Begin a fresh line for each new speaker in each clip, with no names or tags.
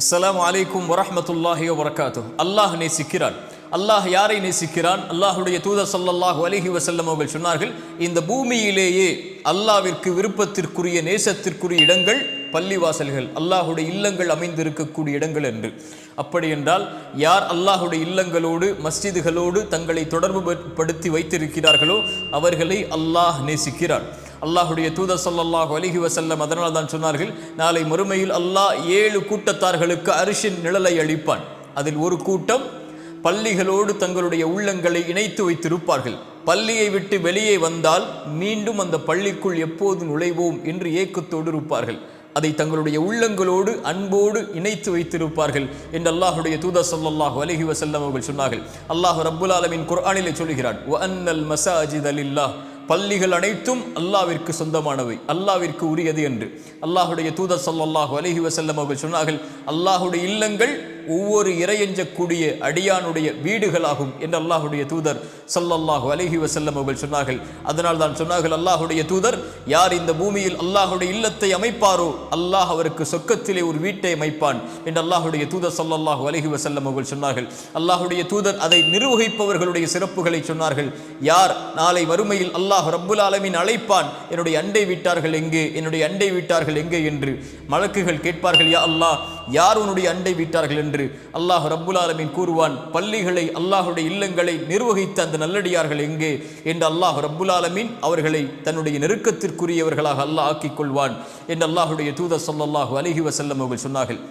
அஸ்ஸலாமு அலைக்கும் வரஹ்மத்துல்லாஹி வபரகாத்துஹு. அல்லாஹ் நேசிக்கிறான். அல்லாஹ் யாரை நேசிக்கிறான்? அல்லாஹுடைய தூதர் ஸல்லல்லாஹு அலைஹி வஸல்லம் அவர்கள் சொன்னார்கள், இந்த பூமியிலேயே அல்லாஹ்விற்கு விருப்பத்திற்குரிய நேசத்திற்குரிய இடங்கள் பள்ளிவாசல்கள், அல்லாஹுடைய இல்லங்கள் அமைந்திருக்கக்கூடிய இடங்கள் என்று. அப்படி என்றால் யார் அல்லாஹுடைய இல்லங்களோடு மஸ்ஜிதுகளோடு தங்களை தொடர்பு படுத்தி வைத்திருக்கிறார்களோ அவர்களை அல்லாஹ் நேசிக்கிறான். அல்லாஹுடைய தூதர் ஸல்லல்லாஹு அலைஹி வஸல்லம் அதனால் தான் சொன்னார்கள், நாளை மறுமையில் அல்லாஹ் 7 கூட்டத்தார்களுக்கு அரிஷின் நிழலை அளிப்பான். அதில் ஒரு கூட்டம் பள்ளிகளோடு தங்களுடைய உள்ளங்களை இணைத்து வைத்திருப்பார்கள். பள்ளியை விட்டு வெளியே வந்தால் மீண்டும் அந்த பள்ளிக்குள் எப்போது நுழைவோம் என்று ஏக்கத்தோடு இருப்பார்கள். அதை தங்களுடைய உள்ளங்களோடு அன்போடு இணைத்து வைத்திருப்பார்கள் என்று அல்லாஹுடைய தூதர் ஸல்லல்லாஹு அலைஹி வஸல்லம் அவர்கள் சொன்னார்கள். அல்லாஹ் ரப்புல் ஆலமீன் குர்ஆனிலே சொல்கிறான், வஅன்னல் மஸாஜித லில்லாஹ், பள்ளிகள் அனைத்தும் அல்லாஹ்விற்கு சொந்தமானவை, அல்லாஹ்விற்கு உரியது என்று. அல்லாஹுடைய தூதர் ஸல்லல்லாஹு அலைஹி வஸல்லம் அவர்கள் சொன்னார்கள், அல்லாஹுடைய இல்லங்கள் ஒவ்வொரு இறையஞ்சக்கூடிய அடியானுடைய வீடுகளாகும் என்று அல்லாஹுடைய தூதர் ஸல்லல்லாஹு அலைஹி வஸல்லம் அவர்கள் சொன்னார்கள். அதனால் தான் சொன்னார்கள், அல்லாஹுடைய தூதர், யார் இந்த பூமியில் அல்லாஹுடைய இல்லத்தை அமைப்பாரோ அல்லாஹ் அவருக்கு சொர்க்கத்திலே ஒரு வீட்டை அமைப்பான் என்று அல்லாஹுடைய தூதர் ஸல்லல்லாஹு அலைஹி வஸல்லம் அவர்கள் சொன்னார்கள். அல்லாஹுடைய தூதர் அதை நிர்வகிப்பவர்களுடைய சிறப்புகளை சொன்னார்கள். யார் நாளை வறுமையில் அல்லாஹ் ரப்புல் ஆலமீன் அழைப்பான், என்னுடைய அண்டை வீட்டார்கள் எங்கே, என்னுடைய அண்டை வீட்டார்கள் எங்கே என்று மலக்குகள் கேட்பார்கள், யா அல்லாஹ் யார் உன்னுடைய அண்டை வீட்டார்கள் என்று. அல்லாஹ் ரப்புல் ஆலமீன் கூறுவான், பள்ளிகளை அல்லாஹுடைய இல்லங்களை நிர்வகித்த அந்த நல்லடியார்கள் எங்கே என்று அல்லாஹ் ரப்புல் ஆலமீன் அவர்களை தன்னுடைய நெருக்கத்திற்குரியவர்களாக அல்லாஹ் ஆக்கிக் கொள்வான் என்று அல்லாஹுடைய தூதர் ஸல்லல்லாஹு அலைஹி வஸல்லம் அவர்கள் சொன்னார்கள்.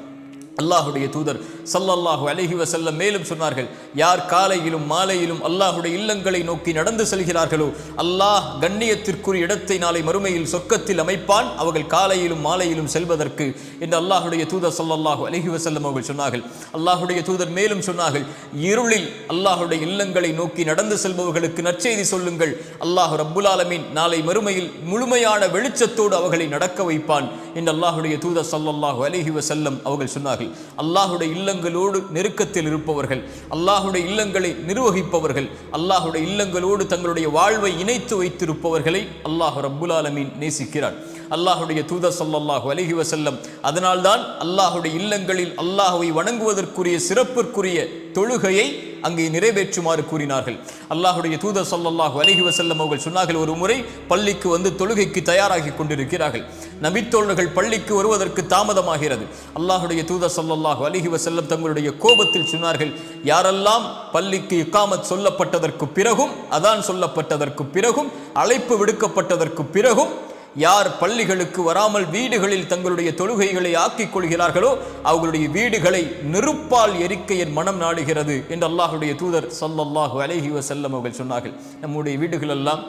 அல்லாஹுடைய தூதர் ஸல்லல்லாஹு அலைஹி வஸல்லம் மேலும் சொன்னார்கள், யார் காலையிலும் மாலையிலும் அல்லாஹுடைய இல்லங்களை நோக்கி நடந்து செல்கிறார்களோ அல்லாஹ் கண்ணியத்திற்குரிய இடத்தை நாளை மறுமையில் சொர்க்கத்தில் அமைப்பான், அவர்கள் காலையிலும் மாலையிலும் செல்வதற்கு என்று அல்லாஹுடைய தூதர் ஸல்லல்லாஹு அலைஹி வஸல்லம் அவர்கள் சொன்னார்கள். அல்லாஹுடைய தூதர் மேலும் சொன்னார்கள், இருளில் அல்லாஹுடைய இல்லங்களை நோக்கி நடந்து செல்பவர்களுக்கு நற்செய்தி சொல்லுங்கள், அல்லாஹ் ரப்புல் ஆலமீன் நாளை மறுமையில் முழுமையான வெளிச்சத்தோடு அவர்களை நடக்க வைப்பான் என்று அல்லாஹுடைய தூதர் ஸல்லல்லாஹு அலைஹி வஸல்லம் அவர்கள் சொன்னார்கள். அல்லாஹுடைய இல்லங்களோடு நெருக்கத்தில் இருப்பவர்கள், அல்லாஹுடைய இல்லங்களை நிர்வகிப்பவர்கள், அல்லாஹுடைய இல்லங்களோடு தங்களுடைய வாழ்வை இணைத்து வைத்திருப்பவர்களை அல்லாஹ் ரப்புல் ஆலமீன் நேசிக்கிறார். அல்லாஹுடைய தூதர் ஸல்லல்லாஹு அலைஹி வஸல்லம் அதனால்தான் அல்லாஹுடைய இல்லங்களில் அல்லாஹ்வை வணங்குவதற்குரிய சிறப்பிற்குரிய தொழுகையை அங்கே நிறைவேற்றுமாறு கூறினார்கள். அல்லாஹுடைய தூதர் ஸல்லல்லாஹு அலைஹி வஸல்லம் அவர்கள் சொன்னார்கள், ஒரு முறை பள்ளிக்கு வந்து தொழுகைக்கு தயாராகி கொண்டிருக்கிறார்கள். நபித்தோழர்கள் பள்ளிக்கு வருவதற்கு தாமதமாகிறது. அல்லாஹுடைய தூதர் ஸல்லல்லாஹு அலைஹி வஸல்லம் தங்களுடைய கோபத்தில் சொன்னார்கள், யாரெல்லாம் பள்ளிக்கு இகாமத் சொல்லப்பட்டதற்கு பிறகும், அதான் சொல்லப்பட்டதற்கு பிறகும், அழைப்பு விடுக்கப்பட்டதற்கு பிறகும் யார் பள்ளிகளுக்கு வராமல் வீடுகளில் தங்களுடைய தொழுகைகளை ஆக்கிக் கொள்கிறார்களோ அவர்களுடைய வீடுகளை நெருப்பால் எரிக்க என் மனம் நாடுகிறது என்று அல்லாஹுடைய தூதர் ஸல்லல்லாஹு அலைஹி வஸல்லம் அவர்கள் சொன்னார்கள். நம்முடைய வீடுகள் எல்லாம்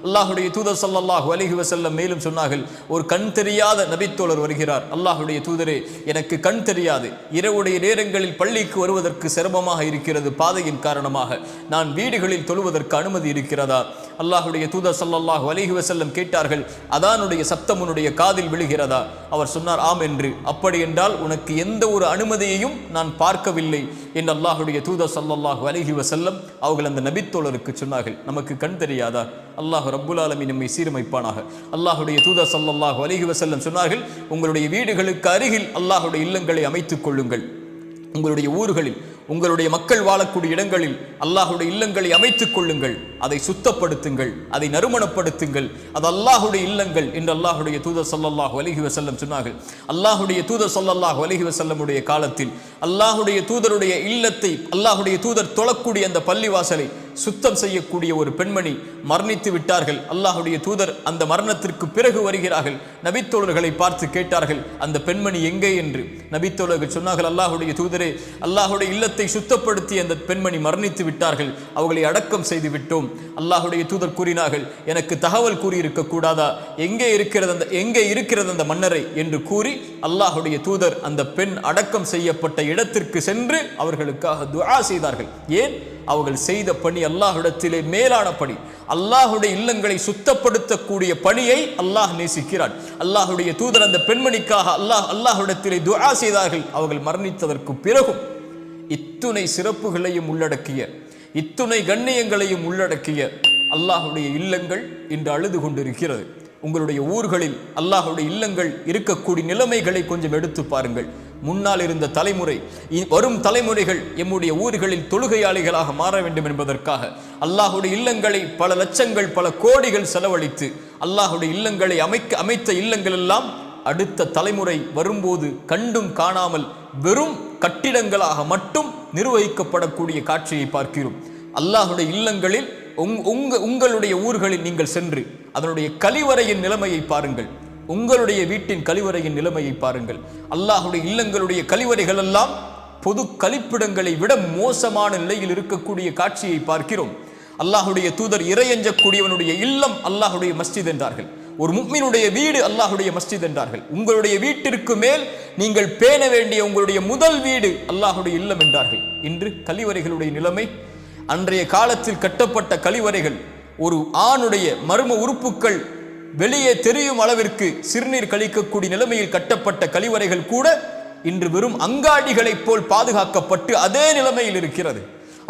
அல்லாஹுடைய தூதர் ஸல்லல்லாஹு அலைஹி வஸல்லம் மேலும் சொன்னார்கள், ஒரு கண் தெரியாத நபித்தோழர் வருகிறார். அல்லாஹுடைய தூதரே, எனக்கு கண் தெரியாது, இரவுடைய நேரங்களில் பள்ளிக்கு வருவதற்கு சிரமமாக இருக்கிறது, பாதையின் காரணமாக நான் வீடுகளில் தொழுவதற்கு அனுமதி இருக்கிறதா? அல்லாஹுடைய தூதர் ஸல்லல்லாஹு அலைஹி வஸல்லம் கேட்டார்கள், அதானுடைய சப்தம் உன்னுடைய காதில் விழுகிறதா? அவர் சொன்னார், ஆம் என்று. அப்படி என்றால் உனக்கு எந்த ஒரு அனுமதியையும் நான் பார்க்கவில்லை என்று அல்லாஹுடைய தூதர் ஸல்லல்லாஹு அலைஹி வஸல்லம் அவர்கள் அந்த நபித்தோழருக்கு சொன்னார்கள். நமக்கு கண் தெரியாதா? அல்லாஹ் ரப்புல் ஆலமீன் நம்மை சீரமைப்பானாக. அல்லாஹுடைய தூதர் ஸல்லல்லாஹு அலைஹி வஸல்லம் சொன்னார்கள், உங்களுடைய வீடுகளுக்கு அருகில் அல்லாஹுடைய இல்லங்களை அமைத்துக் கொள்ளுங்கள். உங்களுடைய ஊர்களில், உங்களுடைய மக்கள் வாழக்கூடிய இடங்களில் அல்லாஹுடைய இல்லங்களை அமைத்துக் கொள்ளுங்கள், அதை சுத்தப்படுத்துங்கள், அதை நறுமணப்படுத்துங்கள், அது அல்லாஹுடைய இல்லங்கள் என்று அல்லாஹுடைய தூதர் ஸல்லல்லாஹு அலைஹி வஸல்லம் சொன்னார்கள். அல்லாஹுடைய தூதர் ஸல்லல்லாஹு அலைஹி வஸல்லமுடைய காலத்தில் அல்லாஹுடைய தூதருடைய இல்லத்தை, அல்லாஹுடைய தூதர் தொழக்கூடிய அந்த பள்ளிவாசலை சுத்தம் செய்யக்கூடிய ஒரு பெண்மணி மரணித்து விட்டார்கள். அல்லாஹுடைய தூதர் அந்த மரணத்திற்கு பிறகு வருகிறார்கள். நபித்தோழர்களை பார்த்து கேட்டார்கள், அந்த பெண்மணி எங்கே என்று. நபித்தோழர்கள் சொன்னார்கள், அல்லாஹுடைய தூதரே, அல்லாஹுடைய இல்லத்தை சுத்தப்படுத்தி அந்த பெண்மணி மரணித்து விட்டார்கள், அவர்களை அடக்கம் செய்து விட்டோம். அல்லாஹுடைய தூதர் கூறினார்கள், எனக்கு தகவல் கூறியிருக்க கூடாதா, எங்கே இருக்கிறது அந்த மன்னரை என்று கூறி அல்லாஹுடைய தூதர் அந்த பெண் அடக்கம் செய்யப்பட்ட இடத்திற்கு சென்று அவர்களுக்காக துஆ செய்தார்கள். ஏன்? அவர்கள் செய்த பணி அல்லாஹ்விடத்திலே மேலான பணி. அல்லாஹுடைய இல்லங்களை சுத்தப்படுத்தக்கூடிய பணியை அல்லாஹ் நேசிக்கிறான். அல்லாஹுடைய தூதர் அந்த பெண்மணிக்காக அல்லாஹ்விடத்திலே துஆ செய்தார்கள். அவர்கள் மரணித்ததற்கு பிறகும் இத்துணை சிறப்புகளையும் உள்ளடக்கிய, இத்துணை கண்ணியங்களையும் உள்ளடக்கிய அல்லாஹுடைய இல்லங்கள் இன்று அழுது கொண்டிருக்கிறது. உங்களுடைய ஊர்களில் அல்லாஹ்வுடைய இல்லங்கள் இருக்கக்கூடிய நிலைமைகளை கொஞ்சம் எடுத்து பாருங்கள். முன்னால் இருந்த தலைமுறை, வரும் தலைமுறைகள் எம்முடைய ஊர்களில் தொழுகையாளிகளாக மாற வேண்டும் என்பதற்காக அல்லாஹுடைய இல்லங்களை பல லட்சங்கள் பல கோடிகள் செலவழித்து அல்லாஹுடைய இல்லங்களை அமைத்த இல்லங்கள் எல்லாம் அடுத்த தலைமுறை வரும்போது கண்டும் காணாமல் வெறும் கட்டிடங்களாக மட்டும் நிர்வகிக்கப்படக்கூடிய காட்சியை பார்க்கிறோம். அல்லாஹுடைய இல்லங்களில் உங்களுடைய ஊர்களில் நீங்கள் சென்று அதனுடைய கழிவறையின் நிலைமையை பாருங்கள். உங்களுடைய வீட்டின் கழிவறையின் நிலைமையை பாருங்கள். அல்லாஹுடைய இல்லங்களுடைய கழிவறைகள் எல்லாம் பொது கழிப்பிடங்களை விட மோசமான நிலையில் இருக்கக்கூடிய காட்சியை பார்க்கிறோம். அல்லாஹுடைய தூதர் இறையஞ்சக்கூடியவனுடைய இல்லம் அல்லாஹுடைய மஸ்ஜித் என்றார்கள். ஒரு முஃமினுடைய வீடு அல்லாஹுடைய மஸ்ஜித் என்றார்கள். உங்களுடைய வீட்டிற்கு மேல் நீங்கள் பேண வேண்டிய உங்களுடைய முதல் வீடு அல்லாஹுடைய இல்லம் என்றார்கள். இன்று கழிவறைகளுடைய நிலைமை, அன்றைய காலத்தில் கட்டப்பட்ட கழிவறைகள் ஒரு ஆணுடைய மர்ம உறுப்புகள் வெளியே தெரியும் அளவிற்கு சிறுநீர் கழிக்கக்கூடிய நிலைமையில் கட்டப்பட்ட கழிவறைகள் கூட இன்று வெறும் அங்காடிகளைப் போல் பாதுகாக்கப்பட்டு அதே நிலைமையில் இருக்கிறது.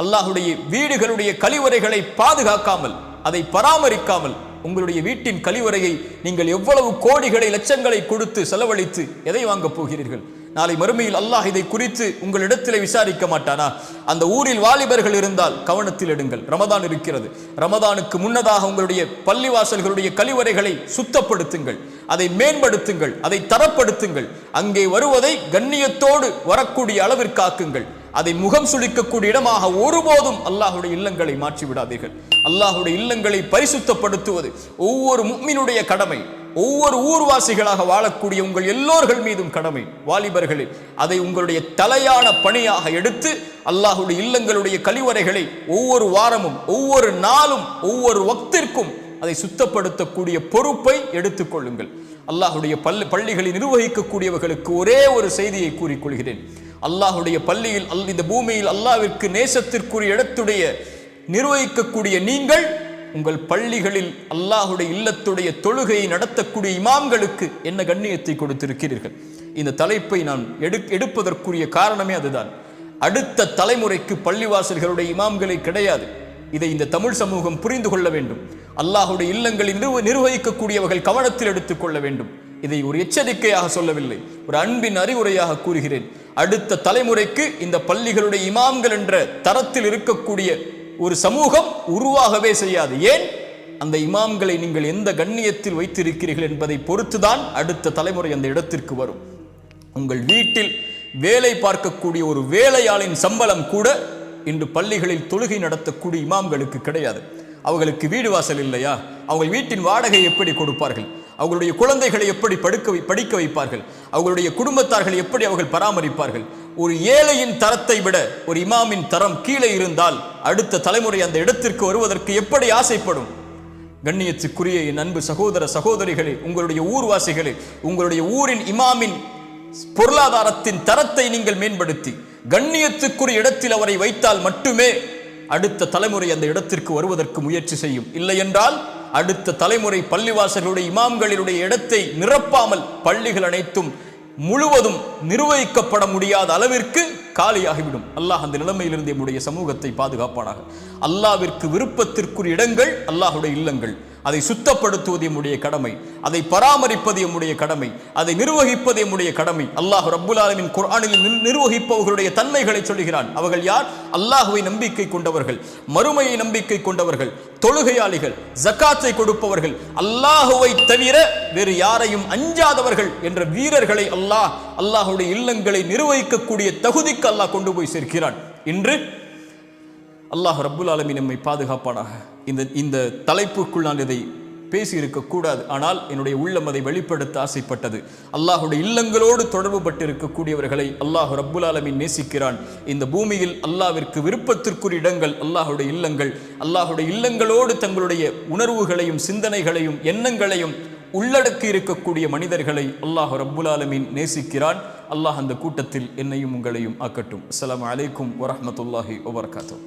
அல்லாஹுடைய வீடுகளுடைய கழிவறைகளை பாதுகாக்காமல் அதை பராமரிக்காமல் உங்களுடைய வீட்டின் கழிவறையை நீங்கள் எவ்வளவு கோடிகளை லட்சங்களை கொடுத்து செலவழித்து எதை வாங்க போகிறீர்கள்? நாளை மறுமையில் அல்லாஹ் இதை குறித்து உங்களிடத்தில் விசாரிக்க மாட்டானா? அந்த ஊரில் வாலிபர்கள் இருந்தால் கவனத்தில் எடுங்கள். ரமதான் இருக்கிறது. ரமதானுக்கு முன்னதாக உங்களுடைய பள்ளிவாசல்களுடைய கழிவறைகளை சுத்தப்படுத்துங்கள், அதை மேம்படுத்துங்கள், அதை தரப்படுத்துங்கள். அங்கே வருவதை கண்ணியத்தோடு வரக்கூடிய அளவிற்கு ஆக்குங்கள். அதை முகம் சுளிக்கக்கூடிய இடமாக ஒருபோதும் அல்லாஹுடைய இல்லங்களை மாற்றி விடாதீர்கள். அல்லாஹுடைய இல்லங்களை பரிசுத்தப்படுத்துவது ஒவ்வொரு முஃமினுடைய கடமை. ஒவ்வொரு ஊர்வாசிகளாக வாழக்கூடிய உங்கள் எல்லோர்கள் மீதும் கடமை. வாலிபர்களே, அதை உங்களுடைய தலையான பணியாக எடுத்து அல்லாஹுடைய இல்லங்களுடைய கழிவறைகளை ஒவ்வொரு வாரமும் ஒவ்வொரு நாளும் ஒவ்வொரு வக்திற்கும் அதை சுத்தப்படுத்தக்கூடிய பொறுப்பை எடுத்துக்கொள்ளுங்கள். அல்லாஹுடைய பள்ளிகளை நிர்வகிக்கக்கூடியவர்களுக்கு ஒரே ஒரு செய்தியை கூறிக்கொள்கிறேன். அல்லாஹுடைய பள்ளியில் இந்த பூமியில் அல்லாஹ்விற்கு நேசத்திற்குரிய இடத்துடைய நிர்வகிக்கக்கூடிய நீங்கள் உங்கள் பள்ளிகளில் அல்லாஹுடைய இல்லத்துடைய தொழுகையை நடத்தக்கூடிய இமாம்களுக்கு என்ன கண்ணியத்தை கொடுத்திருக்கிறீர்கள்? இந்த தலைப்பை நான் எடுப்பதற்குரிய காரணமே அதுதான். அடுத்த தலைமுறைக்கு பள்ளிவாசல்களுடைய இமாம்களை கிடையாது. இதை இந்த தமிழ் சமூகம் புரிந்து கொள்ள வேண்டும். அல்லாஹுடைய இல்லங்களில் நிர்வகிக்கக்கூடியவர்கள் கவனத்தில் எடுத்துக் கொள்ள வேண்டும். இதை ஒரு எச்சரிக்கையாக சொல்லவில்லை, ஒரு அன்பின் அறிவுரையாக கூறுகிறேன். அடுத்த தலைமுறைக்கு இந்த பள்ளிகளுடைய இமாம்கள் என்ற தரத்தில் இருக்கக்கூடிய ஒரு சமூகம் உருவாகவே செய்யாது. ஏன்? அந்த இமாம்களை நீங்கள் எந்த கண்ணியத்தில் வைத்திருக்கிறீர்கள் என்பதை பொறுத்துதான் அடுத்த தலைமுறை அந்த இடத்திற்கு வரும். உங்கள் வீட்டில் வேலை பார்க்கக்கூடிய ஒரு வேலையாளின் சம்பளம் கூட இன்று பள்ளிகளில் தொழுகை நடத்தக்கூடிய இமாம்களுக்கு கிடையாது. அவர்களுக்கு வீடு வாசல் இல்லையா? அவங்க வீட்டின் வாடகை எப்படி கொடுப்பார்கள்? அவர்களுடைய குழந்தைகளை எப்படி படிக்க வைப்பார்கள்? அவர்களுடைய குடும்பத்தார்களை எப்படி அவர்கள் பராமரிப்பார்கள்? ஒரு ஏழையின் தரத்தை விட ஒரு இமாமின் தரம் கீழே இருந்தால் அடுத்த தலைமுறை அந்த இடத்திற்கு வருவதற்கு எப்படி ஆசைப்படும்? கண்ணியத்துக்குரிய என் அன்பு சகோதர சகோதரிகளே, உங்களுடைய ஊர்வாசிகளே, உங்களுடைய ஊரின் இமாமின் பொருளாதாரத்தின் தரத்தை நீங்கள் மேம்படுத்தி கண்ணியத்துக்குரிய இடத்தில் அவரை வைத்தால் மட்டுமே அடுத்த தலைமுறை அந்த இடத்திற்கு வருவதற்கு முயற்சி செய்யும். இல்லை என்றால் அடுத்த தலைமுறை பள்ளிவாசல்களுடைய இமாம்களினுடைய இடத்தை நிரப்பாமல் பள்ளிகள் அனைத்தும் முழுவதும் நிர்வகிக்கப்பட முடியாத அளவிற்கு காலியாகிவிடும். அல்லாஹ் அந்த நிலைமையிலிருந்து நம்முடைய சமூகத்தை பாதுகாப்பானாக. அல்லாஹ்விற்கு விருப்பத்திற்குரிய இடங்கள் அல்லாஹுடைய இல்லங்கள். அதை சுத்தப்படுத்துவது நம்முடைய கடமை, அதை பராமரிப்பது நம்முடைய கடமை, அதை நிர்வகிப்பது நம்முடைய கடமை. அல்லாஹ் ரப்புல் ஆலமீன் குர்ஆனில் நிர்வகிப்பவர்களுடைய தன்மைகளை சொல்கிறான். அவர்கள் யார்? அல்லாஹுவை நம்பிக்கை கொண்டவர்கள், மறுமையை நம்பிக்கை கொண்டவர்கள், தொழுகையாளிகள், ஜகாத்தை கொடுப்பவர்கள், அல்லாஹுவை தவிர வேறு யாரையும் அஞ்சாதவர்கள் என்ற வீரர்களை அல்லாஹுடைய இல்லங்களை நிர்வகிக்கக்கூடிய தகுதிக்கு அல்லாஹ் கொண்டு போய் சேர்க்கிறான். இன்று அல்லாஹ் ரப்புல் ஆலமீன் நம்மை பாதுகாப்பானாக. இந்த தலைப்புக்குள் நான் இதை பேசியிருக்க கூடாது, ஆனால் என்னுடைய உள்ளம் அதை வெளிப்படுத்த ஆசைப்பட்டது. அல்லாஹுடைய இல்லங்களோடு தொடர்பு பட்டிருக்கக்கூடியவர்களை அல்லாஹ் ரப்புல் ஆலமீன் நேசிக்கிறான். இந்த பூமியில் அல்லாஹ்விற்கு விருப்பத்திற்குரிய இடங்கள் அல்லாஹுடைய இல்லங்கள். அல்லாஹுடைய இல்லங்களோடு தங்களுடைய உணர்வுகளையும் சிந்தனைகளையும் எண்ணங்களையும் உள்ளடக்கி இருக்கக்கூடிய மனிதர்களை அல்லாஹ் ரப்புல் ஆலமீன் நேசிக்கிறான். அல்லாஹ் அந்த கூட்டத்தில் என்னையும் உங்களையும் ஆக்கட்டும். அஸ்ஸலாமு அலைக்கும் வரஹ்மத்துல்லாஹி வபரகாத்துஹு.